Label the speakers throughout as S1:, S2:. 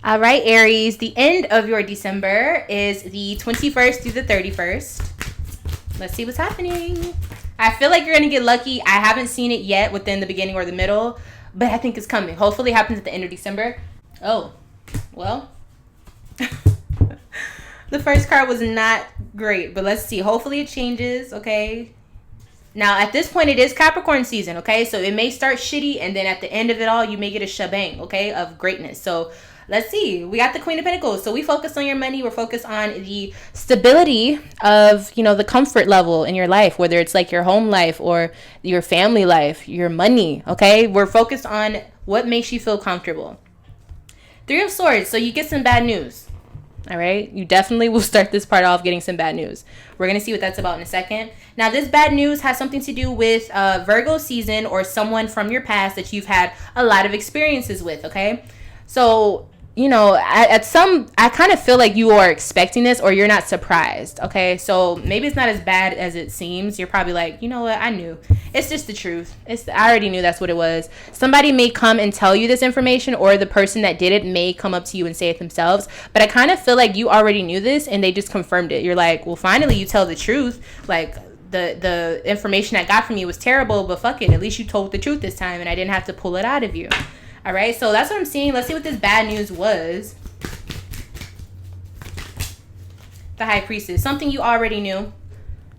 S1: All right, Aries, the end of your December is the 21st through the 31st. Let's see what's happening. I feel like you're going to get lucky. I haven't seen it yet within the beginning or the middle, but I think it's coming. Hopefully it happens at the end of December. Oh, well. The first card was not great, but let's see. Hopefully it changes, okay? Now, at this point, it is Capricorn season, okay? So it may start shitty, and then at the end of it all, you may get a shebang, okay, of greatness. So let's see. We got the Queen of Pentacles. So we focus on your money. We're focused on the stability of, the comfort level in your life, whether it's like your home life or your family life, your money, okay? We're focused on what makes you feel comfortable. Three of Swords. So you get some bad news. All right. You definitely will start this part off getting some bad news. We're going to see what that's about in a second. Now, this bad news has something to do with Virgo season or someone from your past that you've had a lot of experiences with. OK, so, I kind of feel like you are expecting this or you're not surprised. OK, so maybe it's not as bad as it seems. You're probably like, you know what? I knew. It's just the truth. I already knew that's what it was. Somebody may come and tell you this information, or the person that did it may come up to you and say it themselves. But I kind of feel like you already knew this and they just confirmed it. You're like, well, finally you tell the truth. Like the information I got from you was terrible, but fuck it. At least you told the truth this time and I didn't have to pull it out of you. All right. So that's what I'm seeing. Let's see what this bad news was. The High Priestess. Something you already knew.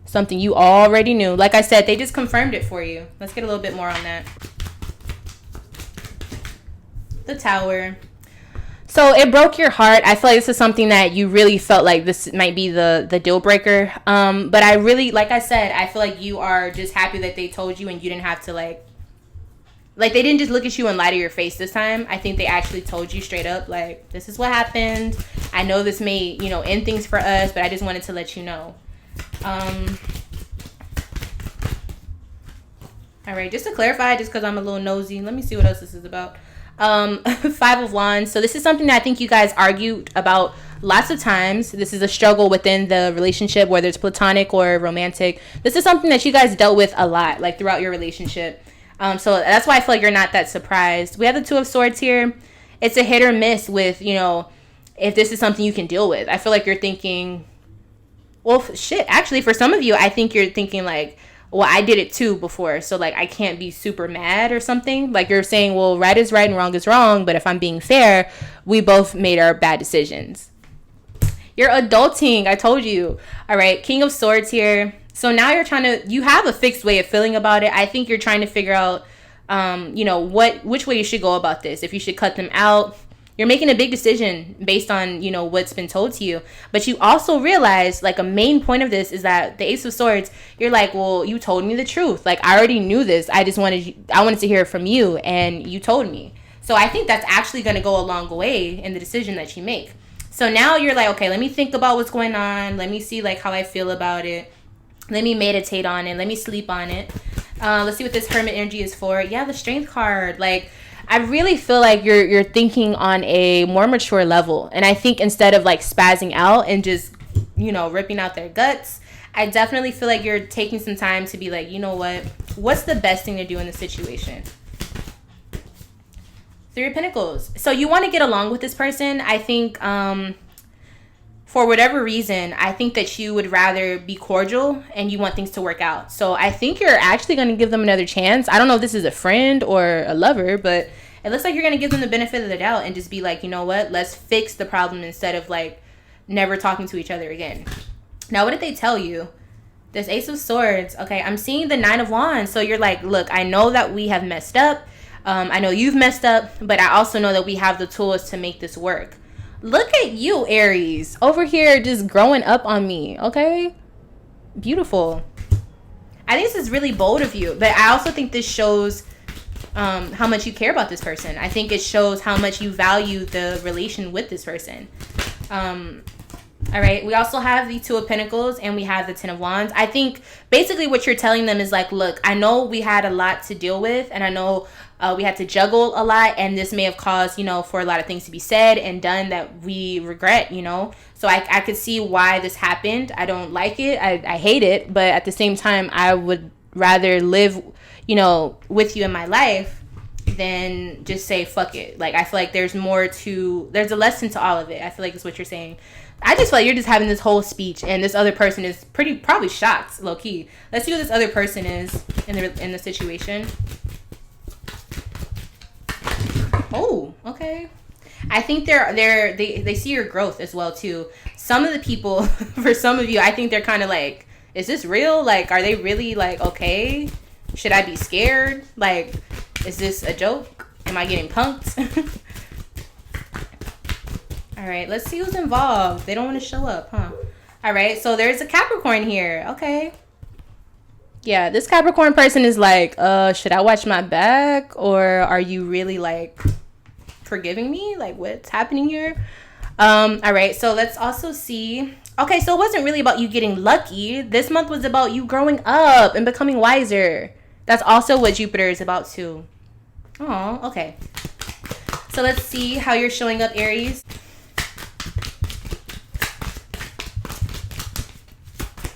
S1: Something you already knew. Like I said, they just confirmed it for you. Let's get a little bit more on that. The Tower. So it broke your heart. I feel like this is something that you really felt like this might be the deal breaker. But I really, like I said, I feel like you are just happy that they told you and you didn't have to like they didn't just look at you and lie to your face this time. I think they actually told you straight up, like, this is what happened. I know this may, end things for us, but I just wanted to let you know. All right, just to clarify, just because I'm a little nosy, let me see what else this is about. Five of Wands. So this is something that I think you guys argued about lots of times. This is a struggle within the relationship, whether it's platonic or romantic. This is something that you guys dealt with a lot, like throughout your relationship. So that's why I feel like you're not that surprised. We have the Two of Swords here. It's a hit or miss with, if this is something you can deal with. I feel like you're thinking, well, shit. Actually, for some of you, I think you're thinking like, well, I did it too before, so like I can't be super mad or something. Like you're saying, well, right is right and wrong is wrong, but if I'm being fair, we both made our bad decisions. You're adulting. I told you. All right, King of Swords here. So now you have a fixed way of feeling about it. I think you're trying to figure out, which way you should go about this. If you should cut them out. You're making a big decision based on, what's been told to you. But you also realize, like, a main point of this is that the Ace of Swords, you're like, well, you told me the truth. Like, I already knew this. I wanted to hear it from you, and you told me. So I think that's actually going to go a long way in the decision that you make. So now you're like, okay, let me think about what's going on. Let me see, like, how I feel about it. Let me meditate on it. Let me sleep on it. Let's see what this Hermit energy is for. Yeah, the Strength card. Like, I really feel like you're thinking on a more mature level. And I think instead of like spazzing out and just, ripping out their guts, I definitely feel like you're taking some time to be like, you know what? What's the best thing to do in this situation? Three of Pentacles. So you want to get along with this person. I think for whatever reason, I think that you would rather be cordial and you want things to work out. So I think you're actually going to give them another chance. I don't know if this is a friend or a lover, but it looks like you're going to give them the benefit of the doubt and just be like, you know what? Let's fix the problem instead of like never talking to each other again. Now, what did they tell you? This Ace of Swords. Okay, I'm seeing the Nine of Wands. So you're like, look, I know that we have messed up. I know you've messed up, but I also know that we have the tools to make this work. Look at you, Aries, over here just growing up on me, okay? Beautiful. I think this is really bold of you, but I also think this shows how much you care about this person. I think it shows how much you value the relation with this person. All right, we also have the Two of Pentacles and we have the Ten of Wands. I think basically what you're telling them is like, look, I know we had a lot to deal with and I know we had to juggle a lot, and this may have caused, for a lot of things to be said and done that we regret, So I could see why this happened. I don't like it. I hate it. But at the same time, I would rather live, with you in my life then just say fuck it. Like, I feel like there's a lesson to all of it. I feel like that's what you're saying. I just feel like you're just having this whole speech, and this other person is probably shocked, low key. Let's see who this other person is in the situation. Oh, okay. I think they see your growth as well too. Some of the people, for some of you, I think they're kind of like, is this real? Like, are they really like okay? Should I be scared? Like, is this a joke? Am I getting punked? All right, let's see who's involved. They don't want to show up, huh? All right, so there's a Capricorn here. Okay. Yeah, this Capricorn person is like, should I watch my back? Or are you really like forgiving me? Like, what's happening here? All right, so let's also see. Okay, so it wasn't really about you getting lucky. This month was about you growing up and becoming wiser. That's also what Jupiter is about too. Oh, okay. So let's see how you're showing up, Aries.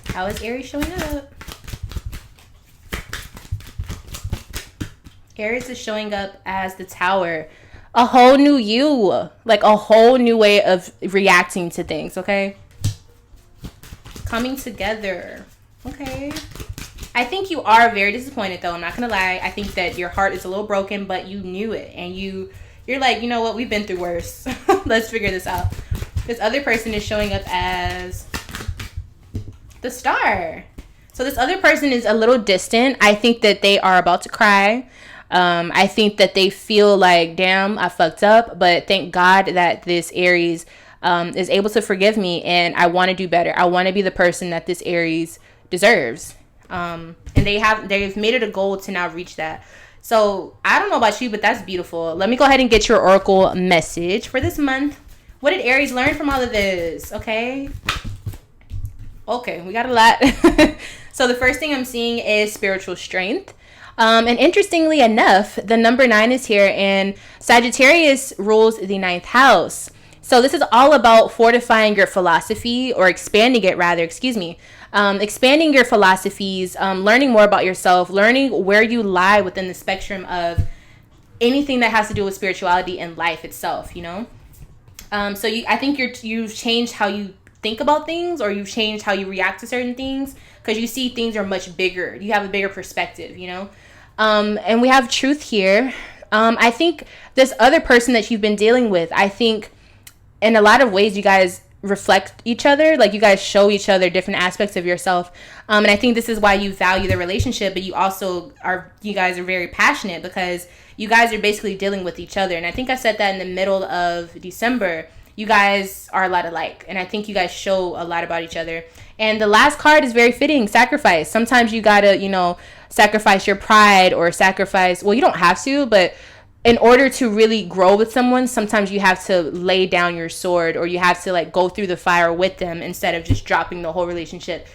S1: How is Aries showing up? Aries is showing up as the Tower. A whole new you. Like a whole new way of reacting to things, okay? Coming together. Okay. I think you are very disappointed though. I'm not gonna lie. I think that your heart is a little broken, but you knew it. And you're like, you know what? We've been through worse. Let's figure this out. This other person is showing up as the Star. So this other person is a little distant. I think that they are about to cry. I think that they feel like, damn, I fucked up. But thank God that this Aries is able to forgive me. And I want to do better. I want to be the person that this Aries deserves. And they've made it a goal to now reach that. So I don't know about you, but that's beautiful. Let me go ahead and get your oracle message for this month. What did Aries learn from all of this? Okay, we got a lot. So the first thing I'm seeing is spiritual strength. And interestingly enough, the number 9 is here, and Sagittarius rules the 9th house. So this is all about fortifying your philosophy, or expanding it rather, expanding your philosophies, learning more about yourself, learning where you lie within the spectrum of anything that has to do with spirituality and life itself, you know? So I think you've changed how you think about things, or you've changed how you react to certain things, because you see things are much bigger. You have a bigger perspective, you know? And we have truth here. I think this other person that you've been dealing with, I think in a lot of ways you guys reflect each other. Like, you guys show each other different aspects of yourself. And I think this is why you value the relationship, but you guys are very passionate, because you guys are basically dealing with each other. And I think I said that in the middle of December. You guys are a lot alike, and I think you guys show a lot about each other. And the last card is very fitting: sacrifice. Sometimes you gotta, sacrifice your pride, or sacrifice, well, you don't have to, but in order to really grow with someone, sometimes you have to lay down your sword, or you have to like go through the fire with them, instead of just dropping the whole relationship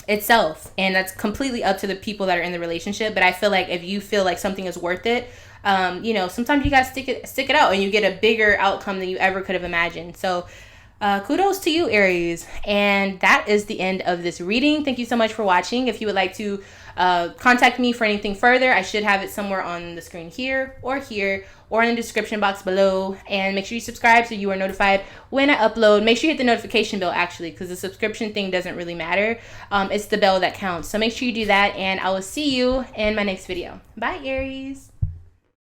S1: itself. And that's completely up to the people that are in the relationship. But I feel like if you feel like something is worth it, sometimes you gotta stick it out, and you get a bigger outcome than you ever could have imagined. So kudos to you, Aries. And that is the end of this reading. Thank you so much for watching. If you would like to contact me for anything further, I should have it somewhere on the screen here, or in the description box below. And make sure you subscribe so you are notified when I upload. Make sure you hit the notification bell, actually, because the subscription thing doesn't really matter. It's the bell that counts. So make sure you do that, and I will see you in my next video. Bye, Aries.